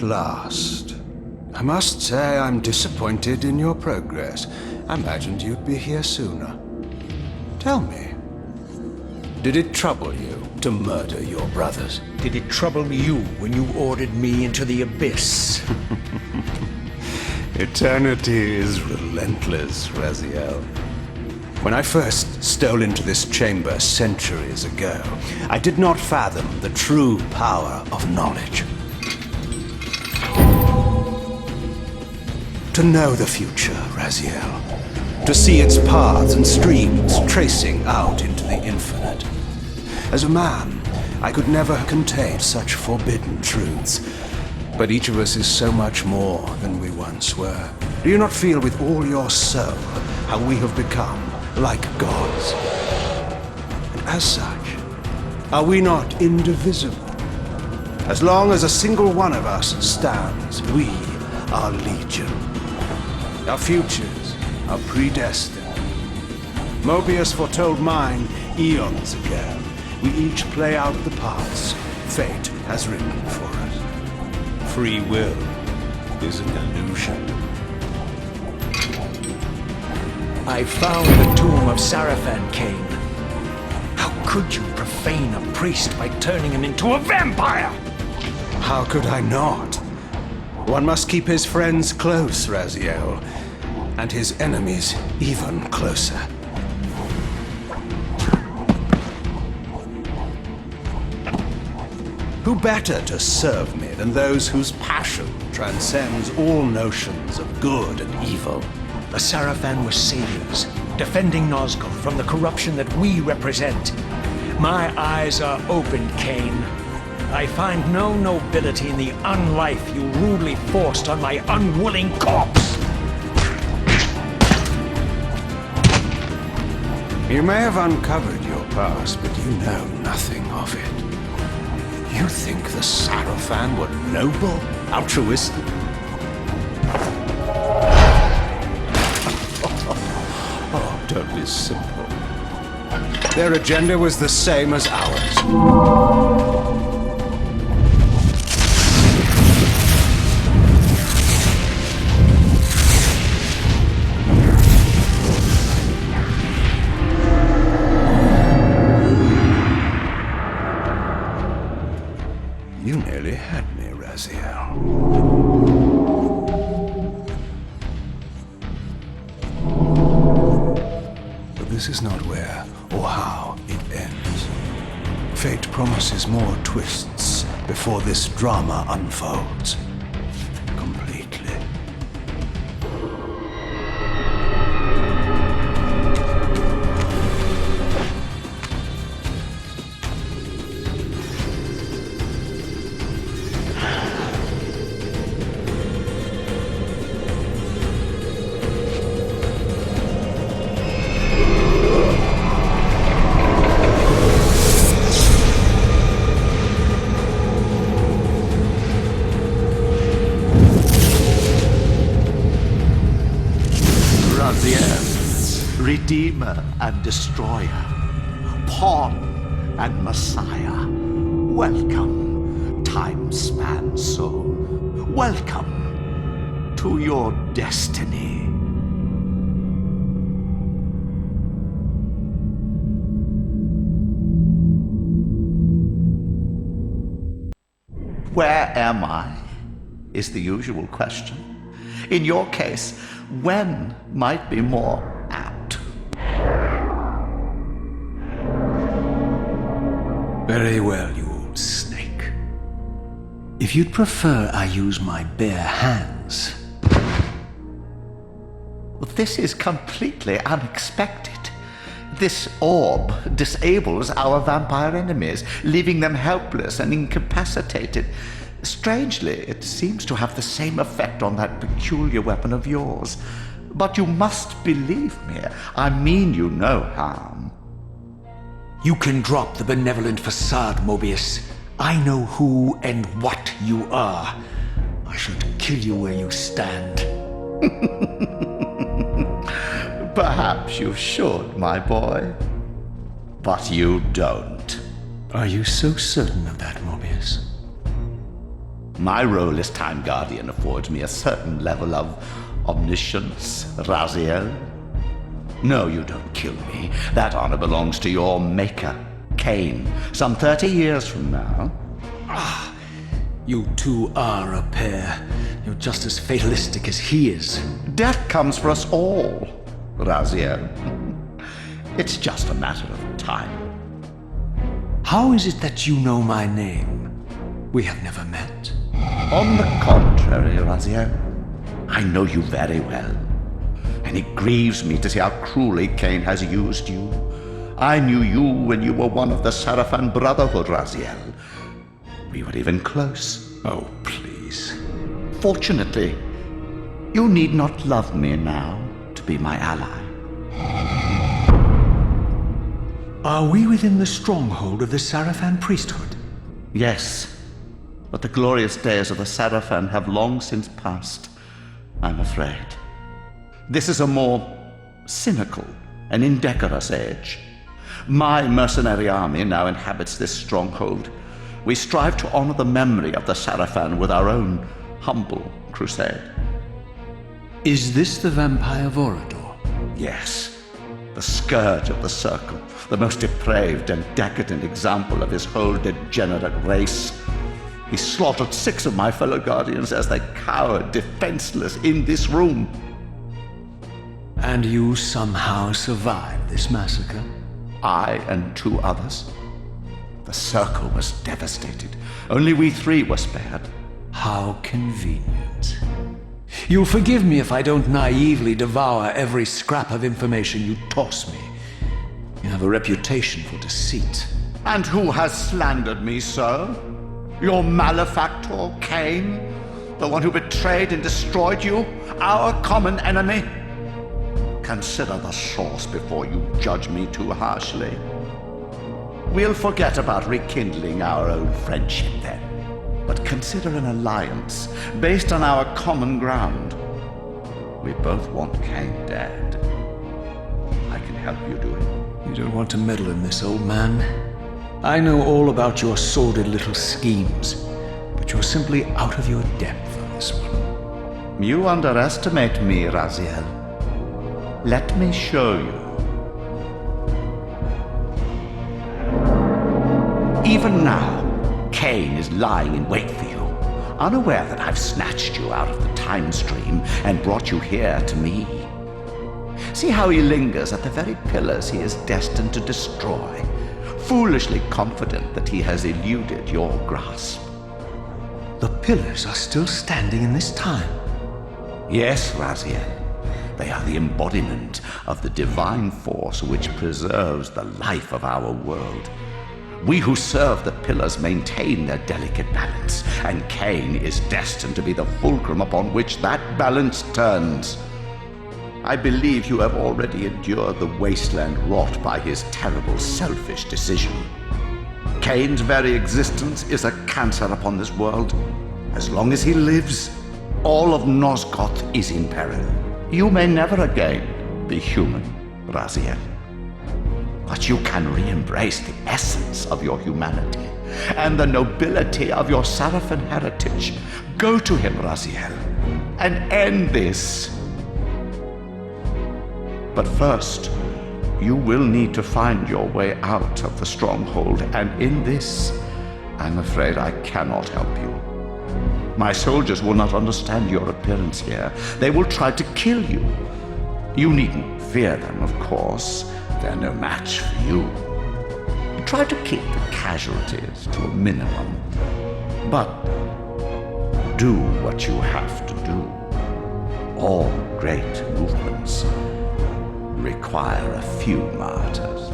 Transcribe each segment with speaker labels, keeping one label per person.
Speaker 1: at last. I must say I'm disappointed in your progress. I imagined you'd be here sooner. Tell me, did it trouble you to murder your brothers?
Speaker 2: Did it trouble you when you ordered me into the abyss?
Speaker 1: Eternity is relentless, Raziel. When I first stole into this chamber centuries ago, I did not fathom the true power of knowledge. To know the future, Raziel. To see its paths and streams tracing out into the infinite. As a man, I could never contain such forbidden truths. But each of us is so much more than we once were. Do you not feel with all your soul how we have become like gods? And as such, are we not indivisible? As long as a single one of us stands, we are legion. Our futures are predestined. Mobius foretold mine eons ago. We each play out the parts fate has written for us. Free will is an illusion.
Speaker 2: I found the tomb of Sarafan, Cain. How could you profane a priest by turning him into a vampire?
Speaker 1: How could I not? One must keep his friends close, Raziel, and his enemies even closer. Who better to serve me than those whose passion transcends all notions of good and evil?
Speaker 2: The Sarafan were saviors, defending Nazgul from the corruption that we represent. My eyes are open, Cain. I find no nobility in the unlife you rudely forced on my unwilling corpse.
Speaker 1: You may have uncovered your past, but you know nothing of it. You think the Sarafan were noble, altruistic? Oh, don't be simple. Their agenda was the same as ours. You nearly had me, Raziel. But this is not where or how it ends. Fate promises more twists before this drama unfolds completely.
Speaker 3: Redeemer and Destroyer, Pawn and Messiah. Welcome, time-span soul. Welcome to your destiny. Where am I? Is the usual question. In your case, when might be more apt.
Speaker 2: Very well, you old snake. If you'd prefer I use my bare hands...
Speaker 3: This is completely unexpected. This orb disables our vampire enemies, leaving them helpless and incapacitated. Strangely, it seems to have the same effect on that peculiar weapon of yours. But you must believe me. I mean you no harm.
Speaker 2: You can drop the benevolent facade, Mobius. I know who and what you are. I should kill you where you stand.
Speaker 3: Perhaps you should, my boy. But you don't.
Speaker 2: Are you so certain of that, Mobius?
Speaker 3: My role as Time Guardian affords me a certain level of omniscience, Raziel. No, you don't kill me. That honor belongs to your maker, Cain, some 30 years from now.
Speaker 2: You two are a pair. You're just as fatalistic as he is.
Speaker 3: Death comes for us all, Raziel. It's just a matter of time.
Speaker 2: How is it that you know my name? We have never met.
Speaker 3: On the contrary, Raziel, I know you very well. And it grieves me to see how cruelly Cain has used you. I knew you when you were one of the Sarafan Brotherhood, Raziel. We were even close.
Speaker 2: Oh, please.
Speaker 3: Fortunately, you need not love me now to be my ally.
Speaker 2: Are we within the stronghold of the Sarafan priesthood?
Speaker 3: Yes, but the glorious days of the Sarafan have long since passed, I'm afraid. This is a more cynical and indecorous age. My mercenary army now inhabits this stronghold. We strive to honor the memory of the Sarafan with our own humble crusade.
Speaker 2: Is this the vampire Vorador?
Speaker 3: Yes, the scourge of the Circle, the most depraved and decadent example of his whole degenerate race. He slaughtered 6 of my fellow Guardians as they cowered defenseless in this room.
Speaker 2: And you somehow survived this massacre?
Speaker 3: I and 2 others. The Circle was devastated. Only we 3 were spared.
Speaker 2: How convenient. You'll forgive me if I don't naively devour every scrap of information you toss me. You have a reputation for deceit.
Speaker 3: And who has slandered me so? Your malefactor, Cain? The one who betrayed and destroyed you? Our common enemy? Consider the source before you judge me too harshly. We'll forget about rekindling our old friendship then. But consider an alliance based on our common ground. We both want Cain dead. I can help you do it.
Speaker 2: You don't want to meddle in this, old man. I know all about your sordid little schemes, but you're simply out of your depth on this one.
Speaker 3: You underestimate me, Raziel. Let me show you. Even now, Cain is lying in wait for you, unaware that I've snatched you out of the time stream and brought you here to me. See how he lingers at the very pillars he is destined to destroy, foolishly confident that he has eluded your grasp.
Speaker 2: The pillars are still standing in this time.
Speaker 3: Yes, Raziel. They are the embodiment of the divine force which preserves the life of our world. We who serve the pillars maintain their delicate balance, and Cain is destined to be the fulcrum upon which that balance turns. I believe you have already endured the wasteland wrought by his terrible, selfish decision. Cain's very existence is a cancer upon this world. As long as he lives, all of Nosgoth is in peril. You may never again be human, Raziel. But you can re-embrace the essence of your humanity and the nobility of your Sarafan heritage. Go to him, Raziel, and end this. But first, you will need to find your way out of the stronghold, and in this, I'm afraid I cannot help you. My soldiers will not understand your appearance here. They will try to kill you. You needn't fear them, of course. They're no match for you. Try to keep the casualties to a minimum. But do what you have to do. All great movements require a few martyrs.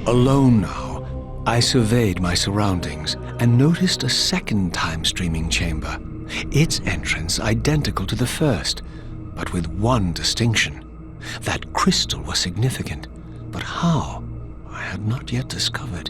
Speaker 2: Alone now, I surveyed my surroundings and noticed a second time-streaming chamber. Its entrance identical to the first, but with one distinction. That crystal was significant, but how, I had not yet discovered.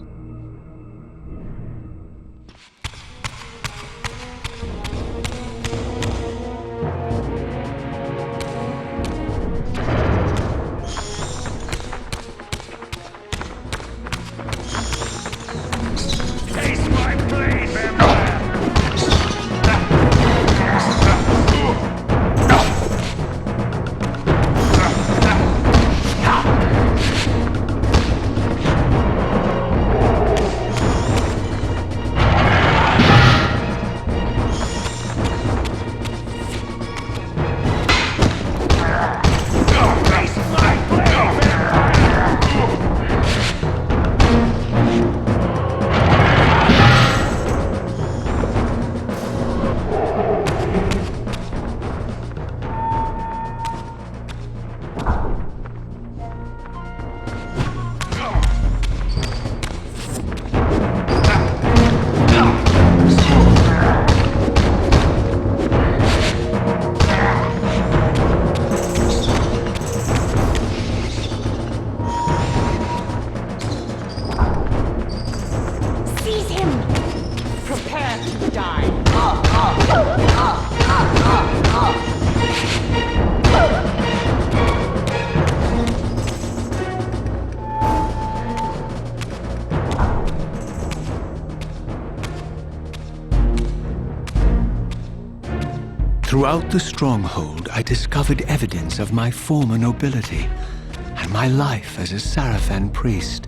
Speaker 1: Throughout the Stronghold, I discovered evidence of my former nobility and my life as a Sarafan priest.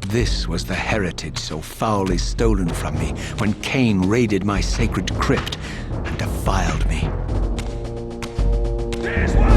Speaker 1: This was the heritage so foully stolen from me when Cain raided my sacred crypt and defiled me.
Speaker 2: There's one!